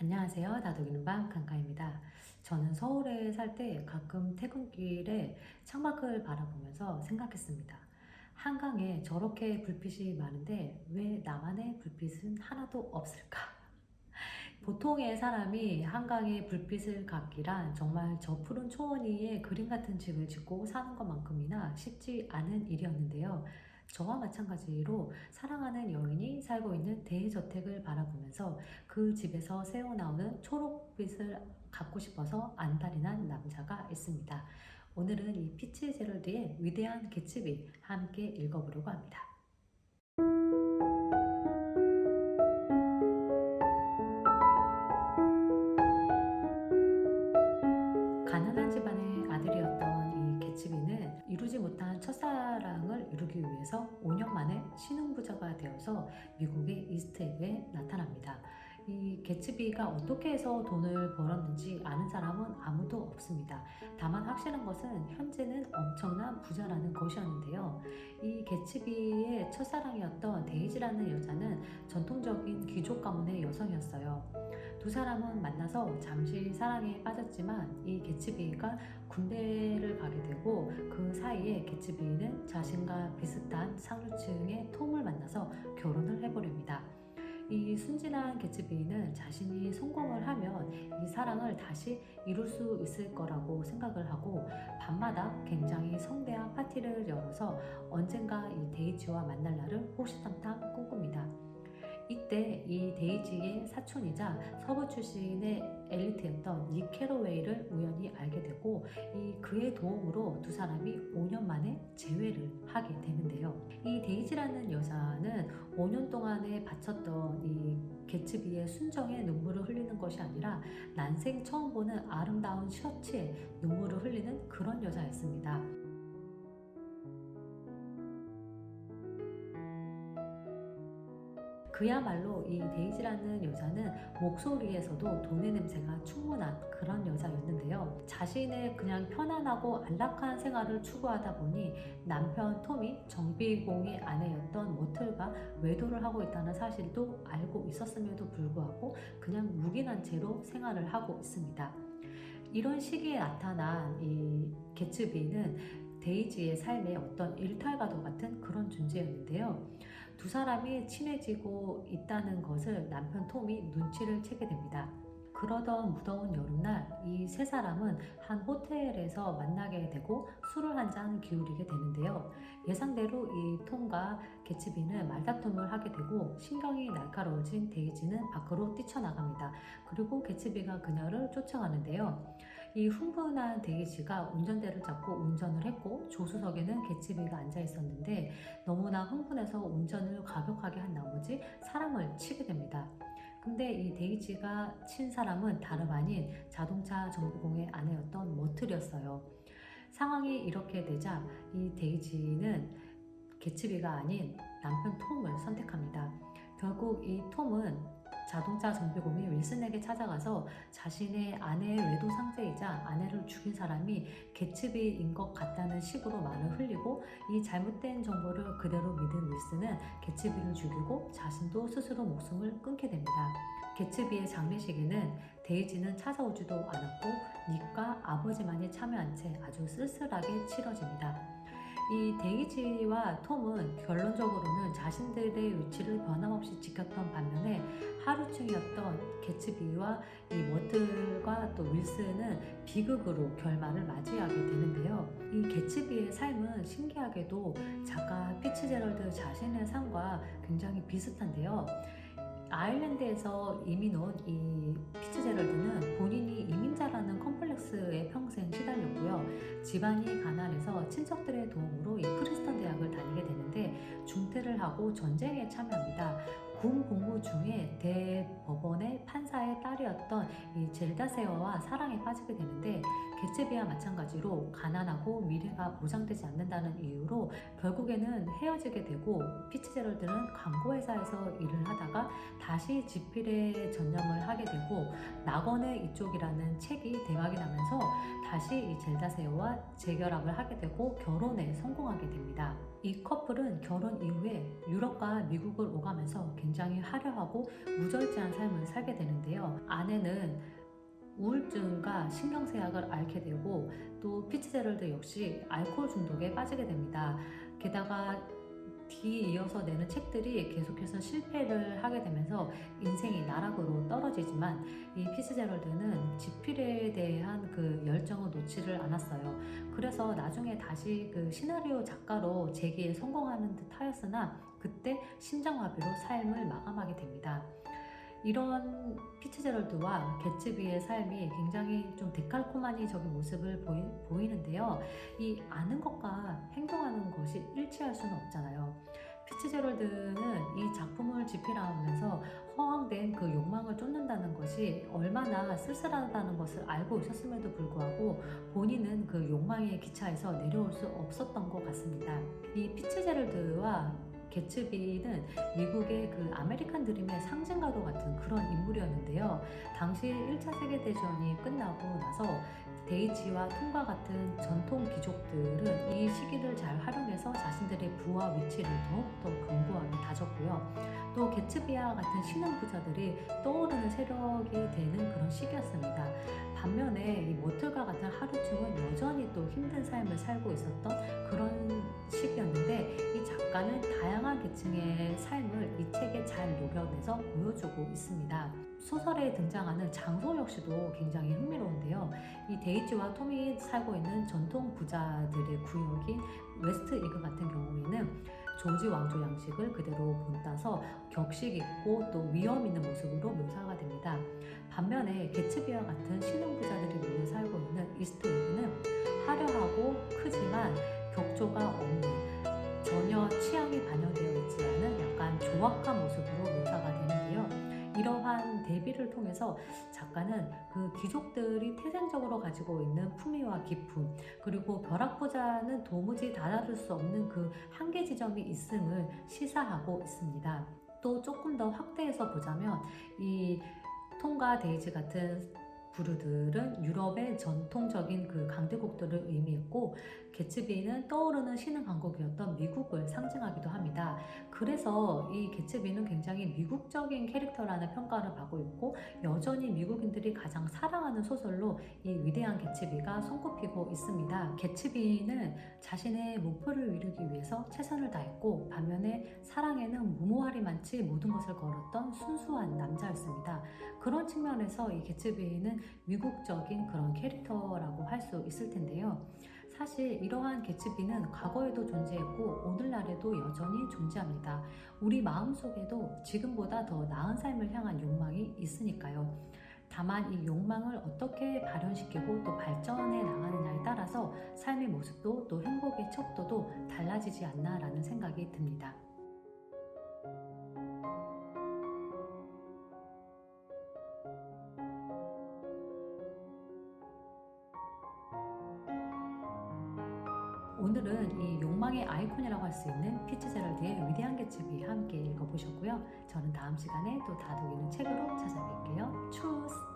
안녕하세요. 다독이는 밤 칸카입니다. 저는 서울에 살 때 가끔 퇴근길에 창밖을 바라보면서 생각했습니다. 한강에 저렇게 불빛이 많은데 왜 나만의 불빛은 하나도 없을까? 보통의 사람이 한강에 불빛을 갖기란 정말 저 푸른 초원 위에 그림 같은 집을 짓고 사는 것만큼이나 쉽지 않은 일이었는데요. 저와 마찬가지로 사랑하는 여인이 살고 있는 대저택을 바라보면서 그 집에서 새어나오는 초록빛을 갖고 싶어서 안달이 난 남자가 있습니다. 오늘은 이 피츠제럴드의 위대한 개츠비 함께 읽어보려고 합니다. 가난한 집안의 아들이었던 이 개츠비는 이루지 못한 첫사랑을 이루기 위해서 5년 만에 신혼부자가 되어서 미국의 이스트에그에 나타납니다. 이 개츠비가 어떻게 해서 돈을 벌었는지 아는 사람은 아무도 없습니다. 다만 확실한 것은 현재는 엄청난 부자라는 것이었는데요. 이 개츠비의 첫사랑이었던 데이지라는 여자는 전통적인 귀족 가문의 여성이었어요. 두 사람은 만나서 잠시 사랑에 빠졌지만 이 개츠비가 군대를 가게 되고 그 사이에 개츠비는 자신과 비슷한 상류층의 톰을 만나서 결혼을 해버립니다. 이 순진한 개츠비는 자신이 성공을 하면 이 사랑을 다시 이룰 수 있을 거라고 생각을 하고 밤마다 굉장히 성대한 파티를 열어서 언젠가 이 데이지와 만날 날을 호시탐탐 꿈꿉니다. 이때 이 데이지의 사촌이자 서부 출신의 엘리트였던 닉 캐러웨이를 우연히 알게 되고 이 그의 도움으로 두 사람이 5년 만에 재회를 하게 되는데요. 이 데이지라는 여자는 5년 동안에 바쳤던 이 개츠비의 순정에 눈물을 흘리는 것이 아니라 난생 처음 보는 아름다운 셔츠에 눈물을 흘리는 그런 여자였습니다. 그야말로 이 데이지라는 여자는 목소리에서도 돈의 냄새가 충분한 그런 여자였는데요. 자신의 그냥 편안하고 안락한 생활을 추구하다 보니 남편 톰이 정비공의 아내였던 모틀과 외도를 하고 있다는 사실도 알고 있었음에도 불구하고 그냥 묵인한 채로 생활을 하고 있습니다. 이런 시기에 나타난 이 개츠비는 데이지의 삶의 어떤 일탈과도 같은 그런 존재였는데요. 두 사람이 친해지고 있다는 것을 남편 톰이 눈치를 채게 됩니다. 그러던 무더운 여름날 이 세 사람은 한 호텔에서 만나게 되고 술을 한 잔 기울이게 되는데요. 예상대로 이 톰과 개츠비는 말다툼을 하게 되고 신경이 날카로워진 데이지는 밖으로 뛰쳐나갑니다. 그리고 개츠비가 그녀를 쫓아가는데요. 이 흥분한 데이지가 운전대를 잡고 운전을 했고 조수석에는 개츠비가 앉아 있었는데 너무나 흥분해서 운전을 과격하게 한 나머지 사람을 치게 됩니다. 근데 이 데이지가 친 사람은 다름 아닌 자동차 정비공의 아내였던 머틀이었어요. 상황이 이렇게 되자 이 데이지는 개츠비가 아닌 남편 톰을 선택합니다. 결국 이 톰은 자동차 정비공이 윌슨에게 찾아가서 자신의 아내의 외도 상대이자 아내를 죽인 사람이 개츠비인 것 같다는 식으로 말을 흘리고 이 잘못된 정보를 그대로 믿은 윌슨은 개츠비를 죽이고 자신도 스스로 목숨을 끊게 됩니다. 개츠비의 장례식에는 데이지는 찾아오지도 않았고 닉과 아버지만이 참여한 채 아주 쓸쓸하게 치러집니다. 이 데이지와 톰은 결론적으로는 자신들의 위치를 변함없이 지켰던 반면에 하류층이었던 개츠비와 이 머틀과 또 윌슨은 비극으로 결말을 맞이하게 되는데요. 이 개츠비의 삶은 신기하게도 작가 피츠제럴드 자신의 삶과 굉장히 비슷한데요. 아일랜드에서 이민 온 이 피츠제럴드는 본인이 이민자라는 컴플렉스에 평생 시달렸고요. 집안이 가난해서 친척들의 도움으로 이 프리스턴 대학을 다니게 되는데 중퇴를 하고 전쟁에 참여합니다. 군 복무 중에 대법원의 판사의 딸이었던 이 젤다 세어와 사랑에 빠지게 되는데 개츠비와 마찬가지로 가난하고 미래가 보장되지 않는다는 이유로 결국에는 헤어지게 되고 피츠제럴드는 광고회사에서 일을 하다가 다시 지필에 전념을 하게 되고 낙원의 이쪽이라는 책이 대박이 나면서 다시 이 젤다 세어와 재결합을 하게 되고 결혼에 성공하게 됩니다. 이 커플은 결혼 이후에 유럽과 미국을 오가면서 굉장히 화려하고 무절제한 삶을 살게 되는데요. 아내는 우울증과 신경쇠약을 앓게 되고 또 피츠제럴드 역시 알코올 중독에 빠지게 됩니다. 게다가 뒤이어서 내는 책들이 계속해서 실패를 하게 되면서 인생이 나락으로 떨어지지만 이 피츠제럴드는 지필에 대한 그 열정을 놓지를 않았어요. 그래서 나중에 다시 그 시나리오 작가로 재기에 성공하는 듯 하였으나 그때 심장마비로 삶을 마감하게 됩니다. 이런 피츠제럴드와 개츠비의 삶이 굉장히 좀 데칼코마니적인 모습을 보이는데요. 이 아는 것과 행동하는 것이 일치할 수는 없잖아요. 피츠제럴드는 이 작품을 집필하면서 허황된 그 욕망을 쫓는다는 것이 얼마나 쓸쓸하다는 것을 알고 있었음에도 불구하고 본인은 그 욕망의 기차에서 내려올 수 없었던 것 같습니다. 이 피츠제럴드와 개츠비는 미국의 그 아메리칸 드림의 상징과도 같은 그런 인물이었는데요. 당시 1차 세계대전이 끝나고 나서 데이지와 톰과 같은 전통 귀족들은 이 시기를 잘 활용해서 자신들의 부와 위치를 더욱더 견고하게 다졌고요. 또 개츠비와 같은 신흥 부자들이 떠오르는 세력이 되는 그런 시기였습니다. 반면에 이 머틀과 같은 하루충은 여전히 또 힘든 삶을 살고 있었던 그런 시기였는데 이 작가는 다양한 계층의 삶을 이 책에 잘 녹여내서 보여주고 있습니다. 소설에 등장하는 장소 역시도 굉장히 흥미로운데요. 이 데이지와 톰이 살고 있는 전통 부자들의 구역인 웨스트 이그 같은 경우에는 조지 왕조 양식을 그대로 본따서 격식 있고 또 위험 있는 모습으로 묘사가 됩니다. 반면에 개츠비와 같은 신흥 부자들이 모여 살고 있는 이스트 이그는 화려하고 크지만 격조가 없는 전혀 취향이 반영되어 있지 않은 약간 조악한 모습으로 묘사가 되는데요. 이러한 대비를 통해서 작가는 그 귀족들이 태생적으로 가지고 있는 품위와 기품, 그리고 벼락부자는 도무지 다다를 수 없는 그 한계 지점이 있음을 시사하고 있습니다. 또 조금 더 확대해서 보자면 이 톰과 데이지 같은 부류들은 유럽의 전통적인 그 강대국들을 의미했고 개츠비는 떠오르는 신흥 강국이었던 미국을 상징하기도 합니다. 그래서 이 개츠비는 굉장히 미국적인 캐릭터라는 평가를 받고 있고 여전히 미국인들이 가장 사랑하는 소설로 이 위대한 개츠비가 손꼽히고 있습니다. 개츠비는 자신의 목표를 이루기 위해서 최선을 다했고 반면에 사랑에는 무모할이 많지 모든 것을 걸었던 순수한 남자였습니다. 그런 측면에서 이 개츠비는 미국적인 그런 캐릭터라고 할 수 있을 텐데요. 사실 이러한 개츠비는 과거에도 존재했고 오늘날에도 여전히 존재합니다. 우리 마음속에도 지금보다 더 나은 삶을 향한 욕망이 있으니까요. 다만 이 욕망을 어떻게 발현시키고 또 발전해 나가느냐에 따라서 삶의 모습도 또 행복의 척도도 달라지지 않나라는 생각이 듭니다. 오늘은 이 욕망의 아이콘이라고 할 수 있는 피츠제럴드의 위대한 개츠비 함께 읽어보셨고요. 저는 다음 시간에 또 다독이는 책으로 찾아뵐게요. 추스!